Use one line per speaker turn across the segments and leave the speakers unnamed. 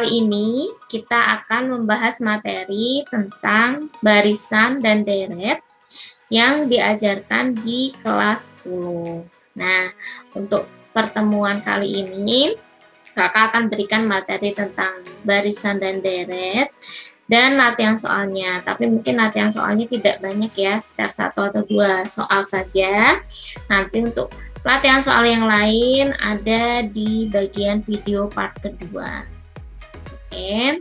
kali ini kita akan membahas materi tentang barisan dan deret yang diajarkan di kelas 10. Nah, untuk pertemuan kali ini, kakak akan berikan materi tentang barisan dan deret dan latihan soalnya. Tapi mungkin latihan soalnya tidak banyak ya, sekitar 1 atau 2 soal saja. Nanti untuk latihan soal yang lain ada di bagian video part kedua. Oke.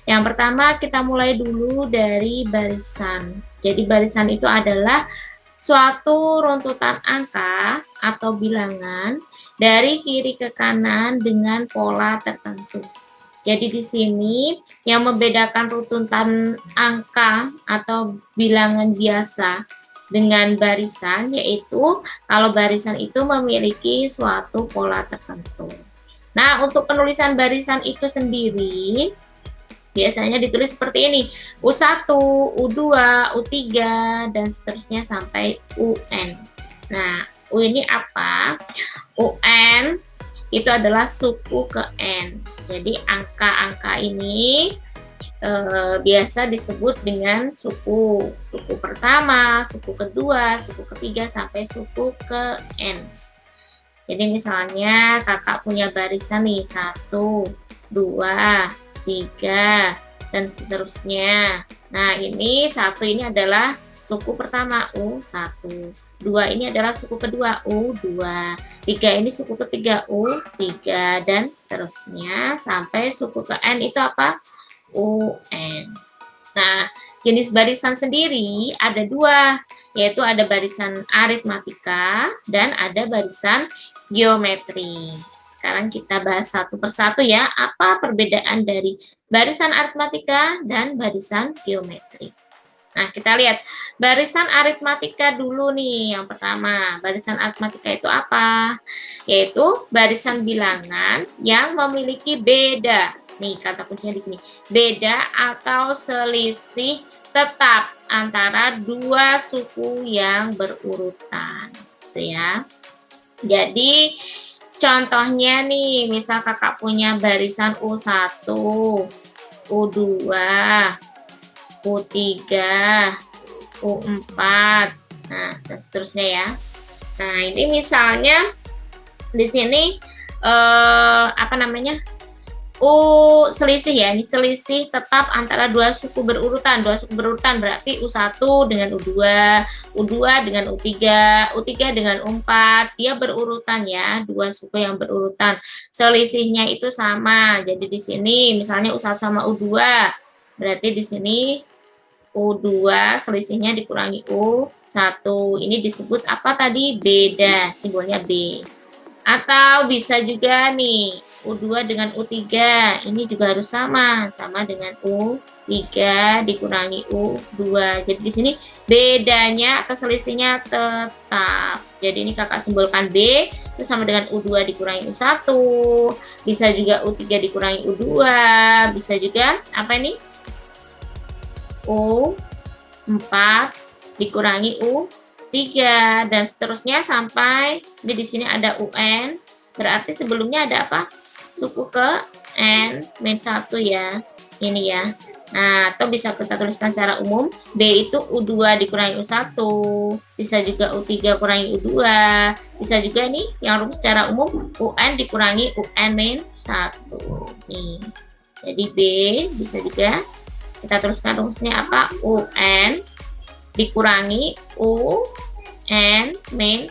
Yang pertama kita mulai dulu dari barisan. Jadi barisan itu adalah suatu runtutan angka atau bilangan dari kiri ke kanan dengan pola tertentu. Jadi di sini yang membedakan runtutan angka atau bilangan biasa dengan barisan yaitu kalau barisan itu memiliki suatu pola tertentu. Nah, untuk penulisan barisan itu sendiri biasanya ditulis seperti ini, U1, U2, U3, dan seterusnya sampai UN. Nah, U ini apa? UN itu adalah suku ke N. Jadi angka-angka ini biasa disebut dengan suku. Suku pertama, suku kedua, suku ketiga, sampai suku ke N. Jadi misalnya kakak punya barisan nih 1, 2, 3, dan seterusnya. Nah, ini 1 ini adalah suku pertama U1, 2 ini adalah suku kedua U2, 3 ini suku ketiga U3, dan seterusnya sampai suku ke N itu apa? UN. Nah, jenis barisan sendiri ada 2, yaitu ada barisan aritmatika dan ada barisan geometri. Sekarang kita bahas satu persatu ya, apa perbedaan dari barisan aritmatika dan barisan geometri. Nah, kita lihat barisan aritmatika dulu nih. Yang pertama, barisan aritmatika itu apa? Yaitu barisan bilangan yang memiliki beda. Nih, kata kuncinya di sini. Beda atau selisih tetap antara 2 suku yang berurutan. Gitu ya. Jadi, contohnya nih, misal kakak punya barisan U1, U2, U3, U4, nah, dan seterusnya ya. Nah, ini misalnya di sini apa namanya? Selisih ya, ini selisih tetap antara 2 suku berurutan. 2 suku berurutan berarti U1 dengan U2, U2 dengan U3, U3 dengan U4. Dia berurutan ya, 2 suku yang berurutan. Selisihnya itu sama. Jadi di sini misalnya U1 sama U2, berarti di sini U2 selisihnya dikurangi U1. Ini disebut apa tadi? Beda, simbolnya B. Atau bisa juga nih, U2 dengan U3, ini juga harus sama dengan U3 dikurangi U2. Jadi di sini bedanya atau selisihnya tetap. Jadi ini kakak simbolkan B, itu sama dengan U2 dikurangi U1, bisa juga U3 dikurangi U2, bisa juga apa ini? U4 dikurangi U3, dan seterusnya sampai di sini ada UN, berarti sebelumnya ada apa? Suku ke N-1 ya, ini ya. Nah, atau bisa kita tuliskan secara umum, B itu U2 dikurangi U1, bisa juga U3 kurangi U2, bisa juga nih yang rumus secara umum UN dikurangi UN-1 nih. Jadi B bisa juga kita tuliskan rumusnya apa? UN dikurangi UN-1.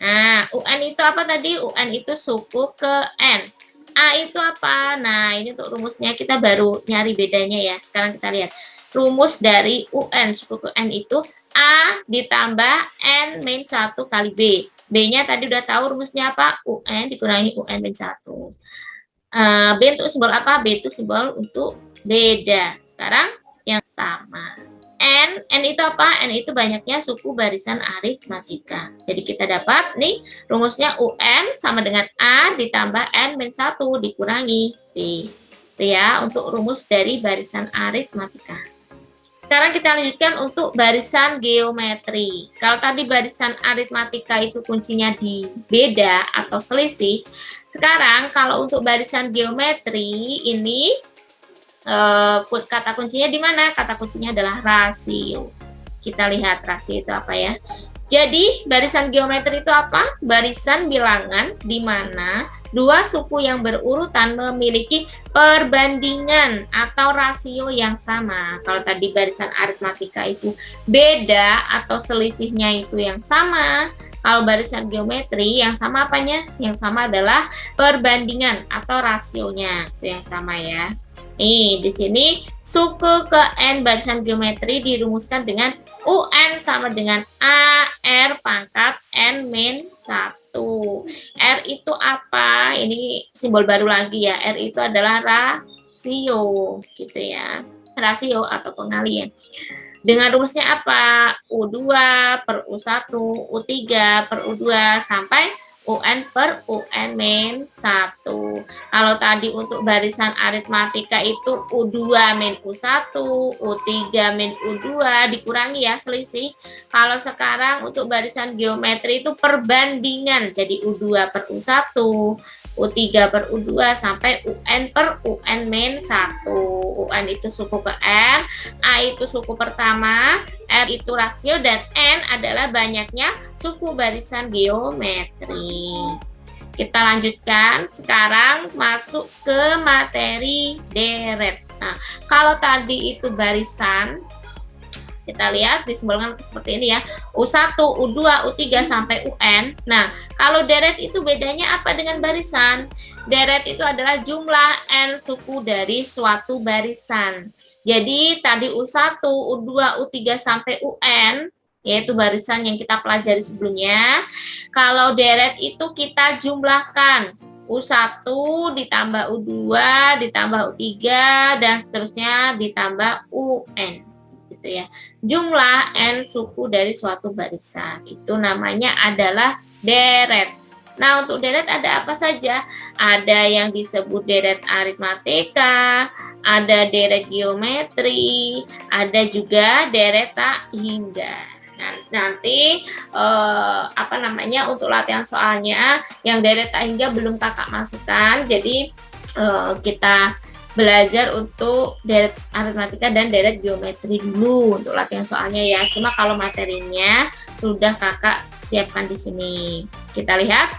Nah, UN itu apa tadi? UN itu suku ke N. A itu apa? Nah, ini untuk rumusnya kita baru nyari bedanya ya. Sekarang kita lihat. Rumus dari UN suku ke N itu A ditambah N-1 kali B. B-nya tadi udah tahu rumusnya apa? UN dikurangi UN-1. B untuk simbol apa? B itu simbol untuk beda. Sekarang yang pertama. N itu apa? N itu banyaknya suku barisan aritmatika. Jadi kita dapat nih rumusnya UN sama dengan A ditambah N-1 dikurangi B. Itu ya untuk rumus dari barisan aritmatika. Sekarang kita lanjutkan untuk barisan geometri. Kalau tadi barisan aritmatika itu kuncinya di beda atau selisih, sekarang kalau untuk barisan geometri ini kata kuncinya di mana? Kata kuncinya adalah rasio. Kita lihat rasio itu apa ya. Jadi barisan geometri itu apa? Barisan bilangan di mana dua suku yang berurutan memiliki perbandingan atau rasio yang sama. Kalau tadi barisan aritmatika itu beda atau selisihnya itu yang sama. Kalau barisan geometri yang sama apanya? Yang sama adalah perbandingan atau rasionya. Itu yang sama ya. Nih, di sini suku ke N barisan geometri dirumuskan dengan UN sama dengan A R pangkat N min 1. R itu apa? Ini simbol baru lagi ya. R itu adalah rasio, gitu ya. Rasio atau pengalian. Dengan rumusnya apa? U2 per U1, U3 per U2 sampai UN per UN min 1. Kalau tadi untuk barisan aritmatika itu U2 min U1, U3 min U2 dikurangi ya selisih. Kalau sekarang untuk barisan geometri itu perbandingan, jadi U2 per U1, U3 per U2 sampai UN per UN min 1. UN itu suku ke N, A itu suku pertama, R itu rasio, dan N adalah banyaknya suku barisan geometri. Kita lanjutkan, sekarang masuk ke materi deret. Nah, kalau tadi itu barisan, kita lihat disimbolkan seperti ini ya, U1, U2, U3 sampai UN. Nah, kalau deret itu bedanya apa dengan barisan? Deret itu adalah jumlah N suku dari suatu barisan. Jadi tadi U1, U2, U3 sampai UN, yaitu barisan yang kita pelajari sebelumnya. Kalau deret itu kita jumlahkan. U1 ditambah U2 ditambah U3 dan seterusnya ditambah UN. Ya. Jumlah N suku dari suatu barisan itu namanya adalah deret. Nah, untuk deret ada apa saja? Ada yang disebut deret aritmatika, ada deret geometri, ada juga deret tak hingga. Nah, nanti untuk latihan soalnya yang deret tak hingga belum kakak masukkan, jadi kita belajar untuk deret aritmatika dan deret geometri dulu untuk latihan soalnya ya. Cuma kalau materinya sudah kakak siapkan di sini. Kita lihat.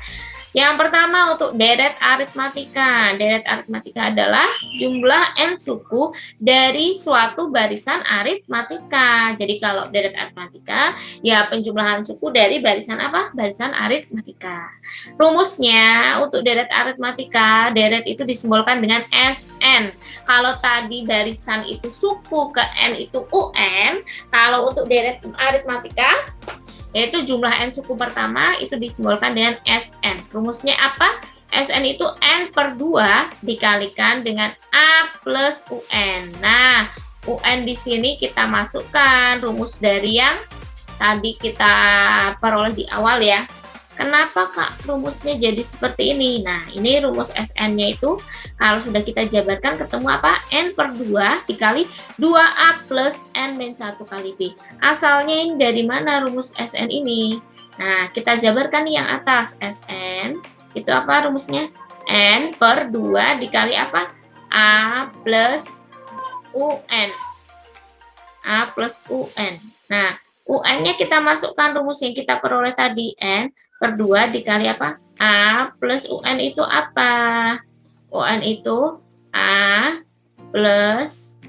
Yang pertama untuk deret aritmatika. Deret aritmatika adalah jumlah N suku dari suatu barisan aritmatika. Jadi kalau deret aritmatika ya penjumlahan suku dari barisan apa? Barisan aritmatika. Rumusnya untuk deret aritmatika, deret itu disimbolkan dengan SN. Kalau tadi barisan itu suku ke N itu UN, kalau untuk deret aritmatika yaitu jumlah N suku pertama itu disimbolkan dengan SN. Rumusnya apa? SN itu N per 2 dikalikan dengan A plus UN. Nah, UN di sini kita masukkan rumus dari yang tadi kita peroleh di awal ya. Kenapa Kak rumusnya jadi seperti ini? Nah, ini rumus SN-nya itu kalau sudah kita jabarkan ketemu apa? N per 2 dikali 2A plus N min 1 kali B. Asalnya ini dari mana rumus SN ini? Nah, kita jabarkan nih yang atas. SN itu apa rumusnya? N per 2 dikali apa? A plus UN. A plus UN. Nah, UN-nya kita masukkan rumus yang kita peroleh tadi. N per 2 dikali apa? A plus UN itu apa? UN itu A plus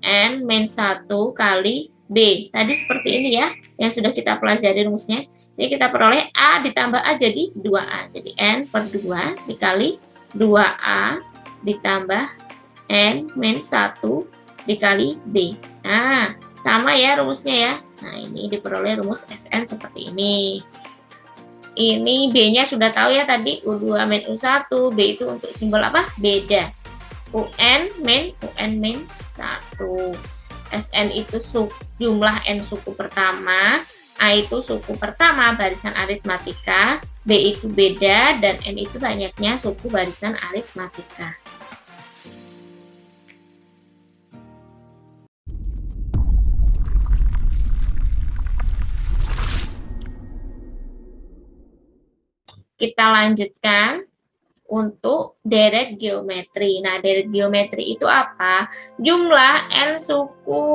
N min 1 kali B. Tadi seperti ini ya, yang sudah kita pelajari rumusnya. Jadi kita peroleh A ditambah A jadi 2A. Jadi N per 2 dikali 2A ditambah N min 1 dikali B. Nah, sama ya rumusnya ya. Nah, ini diperoleh rumus SN seperti ini. Ini B-nya sudah tahu ya tadi, U2 min U1, B itu untuk simbol apa? Beda. UN min 1. SN itu jumlah N suku pertama, A itu suku pertama barisan aritmatika, B itu beda, dan N itu banyaknya suku barisan aritmatika. kita lanjutkan untuk deret geometri. Nah, deret geometri itu apa? Jumlah n suku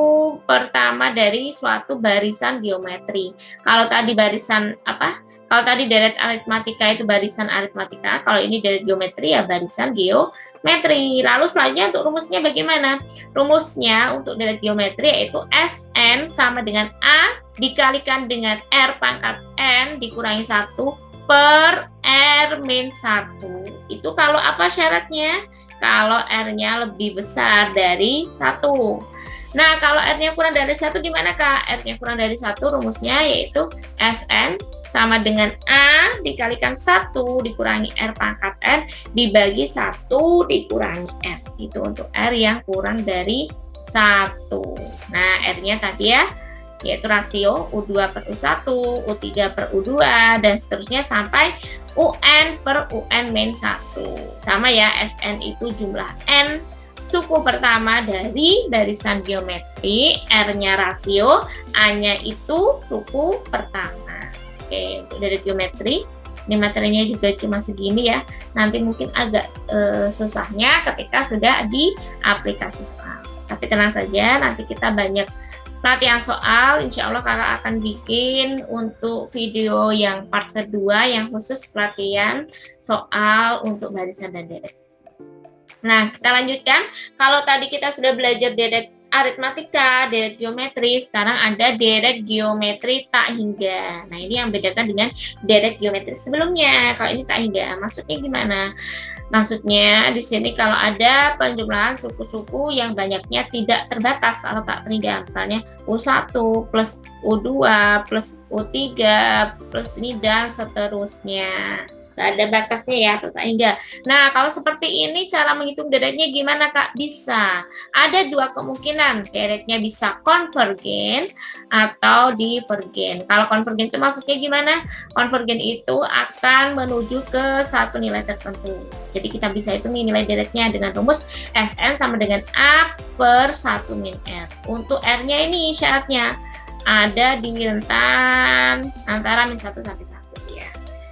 pertama dari suatu barisan geometri. Kalau tadi barisan apa? Kalau tadi deret aritmatika itu barisan aritmatika, kalau ini deret geometri ya barisan geometri. Lalu selanjutnya untuk rumusnya bagaimana? Rumusnya untuk deret geometri yaitu Sn sama dengan A dikalikan dengan R pangkat N dikurangi 1 per R-1. Itu kalau apa syaratnya? Kalau R-nya lebih besar dari 1. Nah, kalau R-nya kurang dari 1 gimana, Kak? R-nya kurang dari 1 rumusnya yaitu Sn sama dengan A dikalikan 1 dikurangi R pangkat N dibagi 1 dikurangi R. Itu untuk R yang kurang dari 1. Nah, R-nya tadi ya, yaitu rasio U2 per U1, U3 per U2, dan seterusnya sampai UN per UN-1. Sama ya, SN itu jumlah N suku pertama dari barisan geometri, R-nya rasio, A-nya itu suku pertama. Oke, untuk dari geometri, ini materinya juga cuma segini ya. Nanti mungkin agak susahnya ketika sudah di aplikasi soal. Tapi tenang saja, nanti kita banyak latihan soal, insya Allah kakak akan bikin untuk video yang part kedua yang khusus latihan soal untuk barisan dan deret. Nah, kita lanjutkan. Kalau tadi kita sudah belajar deret aritmatika, deret geometri, sekarang ada deret geometri tak hingga. Nah, ini yang bedakan dengan deret geometri sebelumnya. Kalau ini tak hingga, maksudnya gimana? Maksudnya di sini kalau ada penjumlahan suku-suku yang banyaknya tidak terbatas atau tak terhingga, misalnya U1 plus U2 plus U3 plus ini dan seterusnya. Nggak ada batasnya ya, atau tak hingga. Nah, kalau seperti ini cara menghitung deretnya gimana, Kak? Bisa. Ada dua kemungkinan, deretnya bisa konvergen atau divergen. Kalau konvergen itu maksudnya gimana? Konvergen itu akan menuju ke satu nilai tertentu. Jadi kita bisa hitung nilai deretnya dengan rumus Sn sama dengan A per 1 min R. Untuk R-nya ini syaratnya ada di rentan antara min 1 sampai 1 ya.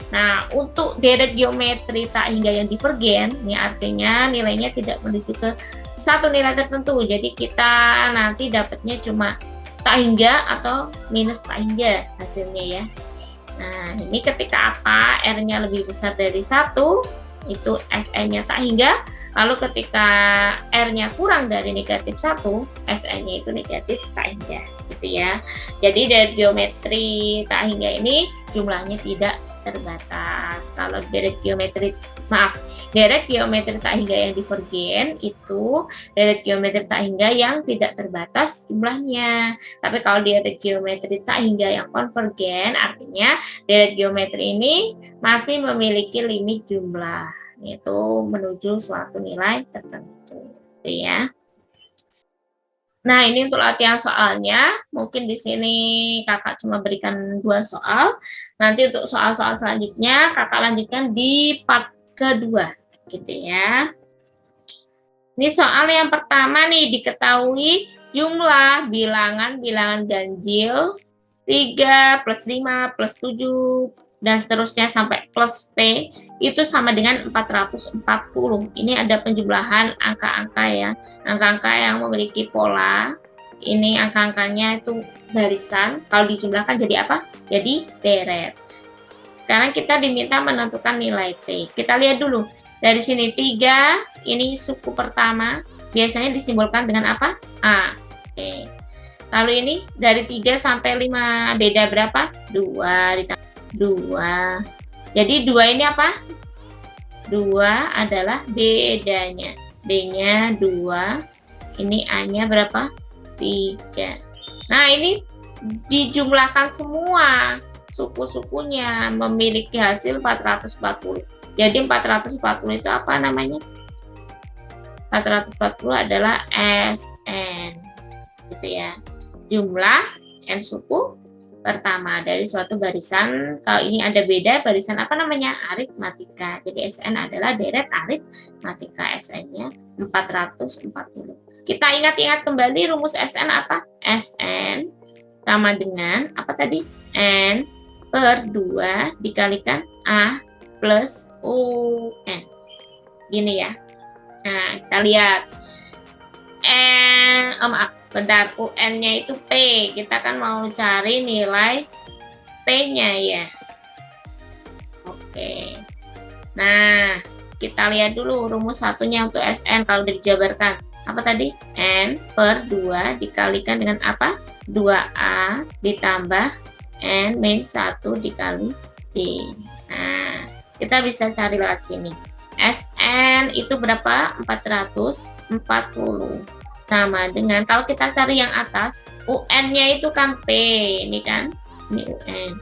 Nah, untuk deret geometri tak hingga yang divergen, ini artinya nilainya tidak menuju ke satu nilai tertentu. Jadi kita nanti dapatnya cuma tak hingga atau minus tak hingga hasilnya ya. Nah, ini ketika apa? R-nya lebih besar dari 1, itu Sn-nya tak hingga. Lalu ketika R-nya kurang dari negatif 1, Sn-nya itu negatif tak hingga. Gitu ya. Jadi dari geometri tak hingga ini jumlahnya tidak terbatas. Kalau deret geometri tak hingga yang divergen itu deret geometri tak hingga yang tidak terbatas jumlahnya. Tapi kalau deret geometri tak hingga yang konvergen, artinya deret geometri ini masih memiliki limit jumlah, yaitu menuju suatu nilai tertentu. Gitu ya. Nah, ini untuk latihan soalnya. Mungkin di sini kakak cuma berikan 2 soal. Nanti untuk soal-soal selanjutnya kakak lanjutkan di part kedua, gitu ya. Ini soal yang pertama nih, diketahui jumlah bilangan-bilangan ganjil 3 plus 5 plus 7 dan seterusnya sampai plus P itu sama dengan 440. Ini ada penjumlahan angka-angka ya. Angka-angka yang memiliki pola. Ini angka-angkanya itu barisan. Kalau dijumlahkan jadi apa? Jadi deret. Sekarang kita diminta menentukan nilai P. Kita lihat dulu. Dari sini 3, ini suku pertama. Biasanya disimbolkan dengan apa? A. Oke. Lalu ini dari 3 sampai 5. Beda berapa? 2 ditambah 2. Jadi 2 ini apa? 2 adalah bedanya. B-nya 2. Ini A-nya berapa? 3. Nah, ini dijumlahkan semua suku-sukunya memiliki hasil 440. Jadi 440 itu apa namanya? 440 adalah SN. Gitu ya. Jumlah N suku pertama dari suatu barisan. Kalau ini ada beda, barisan apa namanya? Aritmatika. Jadi SN adalah deret aritmatika. SN-nya 440. Kita ingat-ingat kembali rumus SN apa? SN sama dengan apa tadi? N per 2 dikalikan A plus UN. Gini ya. Nah, kita lihat. Maaf, bentar. UN-nya itu P. Kita kan mau cari nilai P-nya ya. Oke. Nah, kita lihat dulu rumus satunya untuk SN kalau udah dijabarkan. Apa tadi? N per 2 dikalikan dengan apa? 2A ditambah N min 1 dikali D. Nah, kita bisa cari lewat sini. SN itu berapa? 440. Sama dengan, kalau kita cari yang atas, UN-nya itu kan P. Ini kan, ini UN.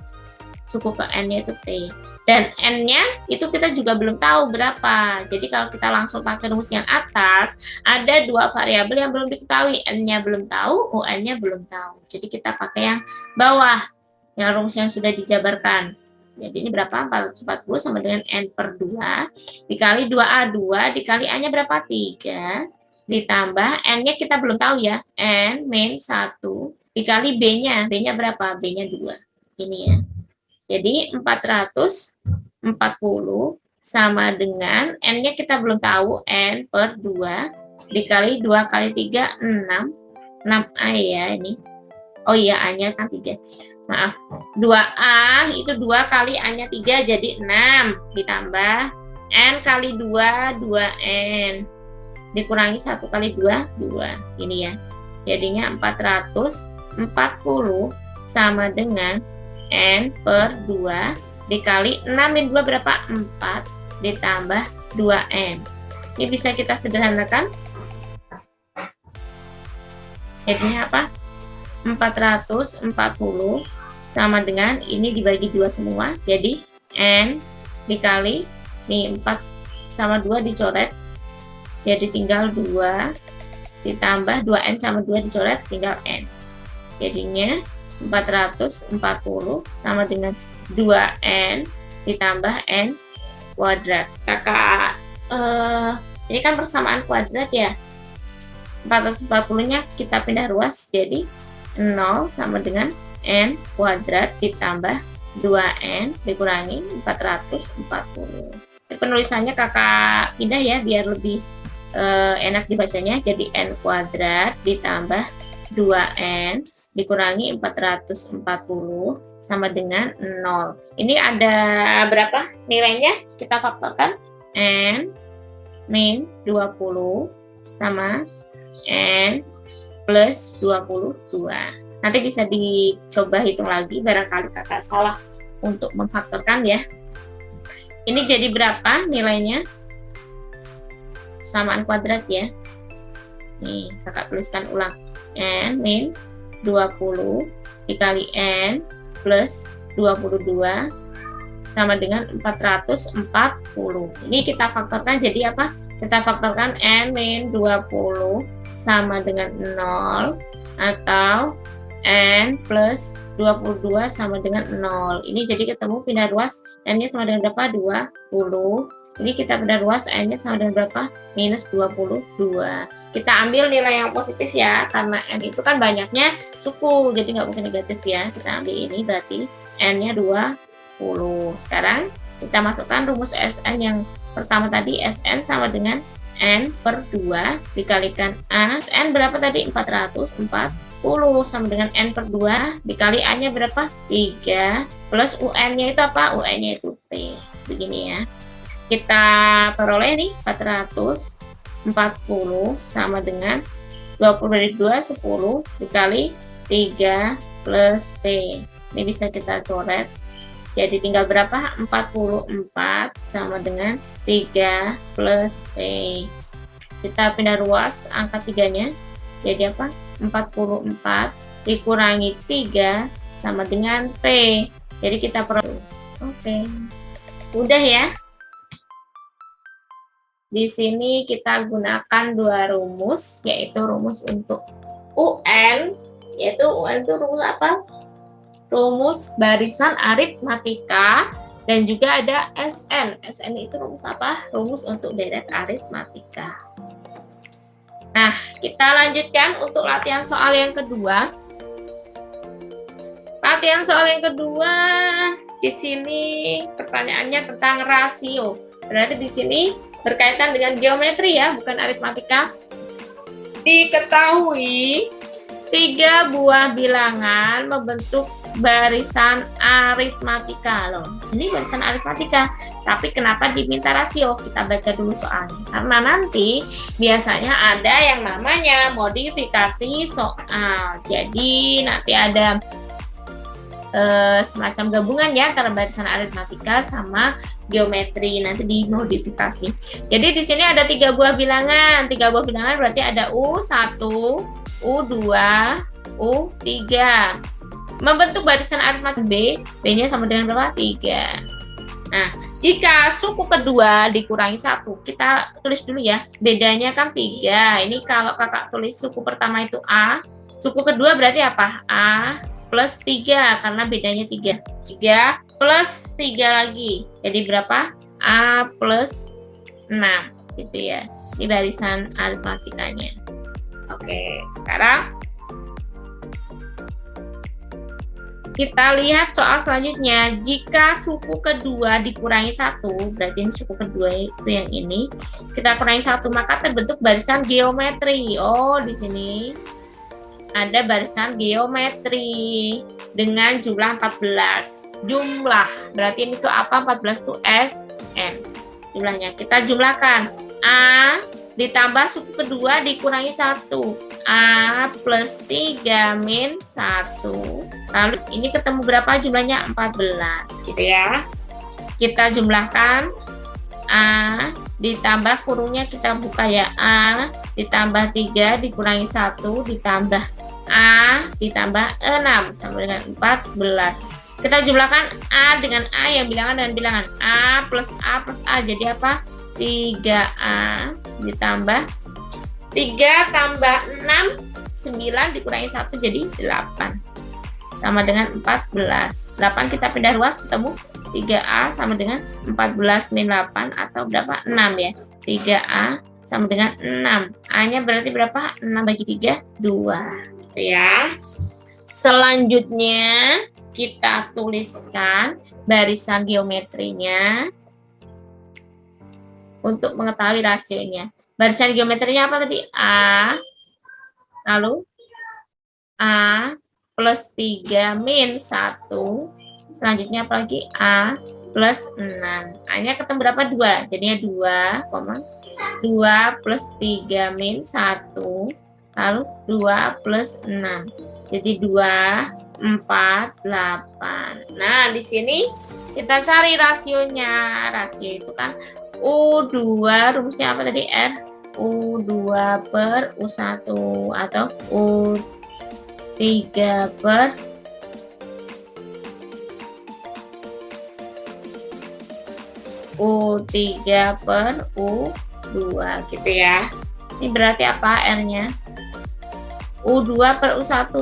Suku ke N-nya itu P. Dan N-nya itu kita juga belum tahu berapa. Jadi kalau kita langsung pakai rumus yang atas, ada dua variabel yang belum diketahui. N-nya belum tahu, UN-nya belum tahu. Jadi kita pakai yang bawah, yang rumus yang sudah dijabarkan. Jadi ini berapa? 440 sama dengan N per 2 dikali 2A. 2 dikali A-nya berapa? 3. Ditambah N-nya kita belum tahu ya. N min 1 dikali B-nya. B-nya berapa? B-nya 2. Ini ya. Jadi 440 sama dengan N-nya kita belum tahu, N per 2 dikali 2 kali 3, 6. 6A ya ini. Oh iya, A-nya kan 3. Maaf. 2A itu 2 kali A-nya 3 jadi 6. Ditambah N kali 2, 2N. Dikurangi 1 kali 2, 2. Ini ya. Jadinya 440 sama dengan N per 2 dikali 6 min 2 berapa? 4 ditambah 2N. Ini bisa kita sederhanakan. Jadinya apa? 440 sama dengan ini dibagi 2 semua. Jadi N dikali nih 4 sama 2 dicoret. Jadi tinggal 2 ditambah 2N sama 2 dicoret tinggal N. Jadinya 440 sama dengan 2N ditambah N kuadrat. Kakak, ini kan persamaan kuadrat ya. 440-nya kita pindah ruas, jadi 0 sama dengan N kuadrat ditambah 2N dikurangi 440. Penulisannya kakak pindah ya, biar lebih enak dibacanya. Jadi N kuadrat ditambah 2N dikurangi 440 sama dengan 0. Ini ada berapa nilainya? Kita faktorkan. N min 20 sama N plus 22. Nanti bisa dicoba hitung lagi, barangkali kakak salah untuk memfaktorkan ya. Ini jadi berapa nilainya? Samaan kuadrat ya. Nih, kakak tuliskan ulang. N min 20 dikali N plus 22 sama dengan 440. Ini kita faktorkan jadi apa? Kita faktorkan N min 20 sama dengan 0 atau N plus 22 sama dengan 0. Ini jadi ketemu pindah ruas, N-nya sama dengan berapa? 20. Ini kita pindah ruas, N-nya sama dengan berapa? Minus 22. Kita ambil nilai yang positif ya, karena N itu kan banyaknya suku, jadi nggak mungkin negatif ya. Kita ambil ini, berarti N-nya 20. Sekarang kita masukkan rumus SN yang pertama tadi. SN sama dengan N per 2 dikalikan A. SN berapa tadi? 440 sama dengan N per 2 dikali A-nya berapa? 3 plus UN-nya itu apa? UN-nya itu P. Begini ya. Kita peroleh nih 440 sama dengan 20 dari 2, 10 dikali 3 plus P. Ini bisa kita coret. Jadi tinggal berapa? 44 sama dengan 3 plus P. Kita pindah ruas angka 3-nya. Jadi apa? 44 dikurangi 3 sama dengan P. Jadi kita peroleh. Oke. Udah ya. Di sini kita gunakan dua rumus, yaitu rumus untuk UN, yaitu UN itu rumus apa? Rumus barisan aritmatika, dan juga ada SN. SN itu rumus apa? Rumus untuk deret aritmatika. Nah, kita lanjutkan untuk latihan soal yang kedua. Latihan soal yang kedua, Di sini pertanyaannya tentang rasio. Berarti di sini berkaitan dengan geometri ya, bukan aritmatika. Diketahui 3 buah bilangan membentuk barisan aritmatika loh. Sini barisan aritmatika. Tapi kenapa diminta rasio? Kita baca dulu soalnya. Karena nanti biasanya ada yang namanya modifikasi soal. Jadi nanti ada semacam gabungan ya antara barisan aritmatika sama geometri, nanti dimodifikasi. Jadi di sini ada 3 buah bilangan. 3 buah bilangan berarti ada U1, U2, U3. Membentuk barisan aritmatika B-nya sama dengan berapa? 3. Nah, jika suku kedua dikurangi 1, kita tulis dulu ya. Bedanya kan 3. Ini kalau kakak tulis suku pertama itu A, suku kedua berarti apa? A plus 3, karena bedanya 3. 3 plus 3 lagi. Jadi berapa? A plus 6. Gitu ya. Ini barisan aritmatikanya. Oke, sekarang kita lihat soal selanjutnya. Jika suku kedua dikurangi 1, berarti ini suku kedua itu yang ini. Kita kurangi 1, maka terbentuk barisan geometri. Oh, di sini ada barisan geometri dengan jumlah 14. Jumlah, berarti ini tuh apa? 14 tuh SN. Jumlahnya kita jumlahkan. A ditambah suku kedua dikurangi 1. A plus 3 min 1. Lalu ini ketemu berapa jumlahnya? 14 gitu ya. Kita jumlahkan. A ditambah kurungnya kita buka ya. A ditambah 3 dikurangi 1 ditambah A ditambah 6 sama dengan 14. Kita jumlahkan A dengan A yang bilangan dengan bilangan. A plus A plus A jadi apa? 3A ditambah 3 tambah 6, 9 dikurangi 1 jadi 8. Sama dengan 14. 8 kita pindah ruas ketemu 3A sama dengan 14 min 8 atau berapa? 6 ya. 3A sama dengan 6. A-nya berarti berapa? 6 bagi 3, 2. Ya. Selanjutnya kita tuliskan barisan geometrinya untuk mengetahui rasionya. Barisan geometrinya apa tadi? A, lalu A plus 3 min 1, selanjutnya apa lagi? A plus 6. A-nya ketemu berapa? 2, jadinya 2 plus 3 min 1, lalu 2 plus 6. Jadi 2, 4, 8. Nah, di sini kita cari rasionya. Rasio itu kan U2, rumusnya apa tadi? R. U2 per U1 atau U3 per U3 per U2 gitu ya. Ini berarti apa R-nya? U2 per U1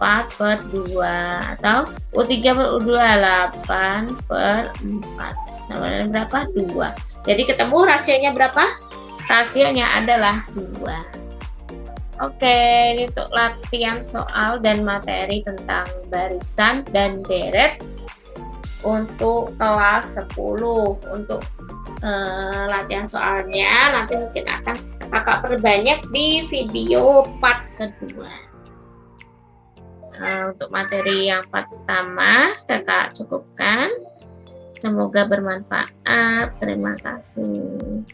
4 per 2 atau U3 per U2 8 per 4 sama dengan berapa? 2. Jadi ketemu rasionya berapa? Rasionya adalah 2. Oke, ini untuk latihan soal dan materi tentang barisan dan deret untuk kelas 10. Untuk latihan soalnya nanti mungkin akan kakak perbanyak di video part kedua. Untuk materi yang part pertama kakak cukupkan. Semoga bermanfaat. Terima kasih.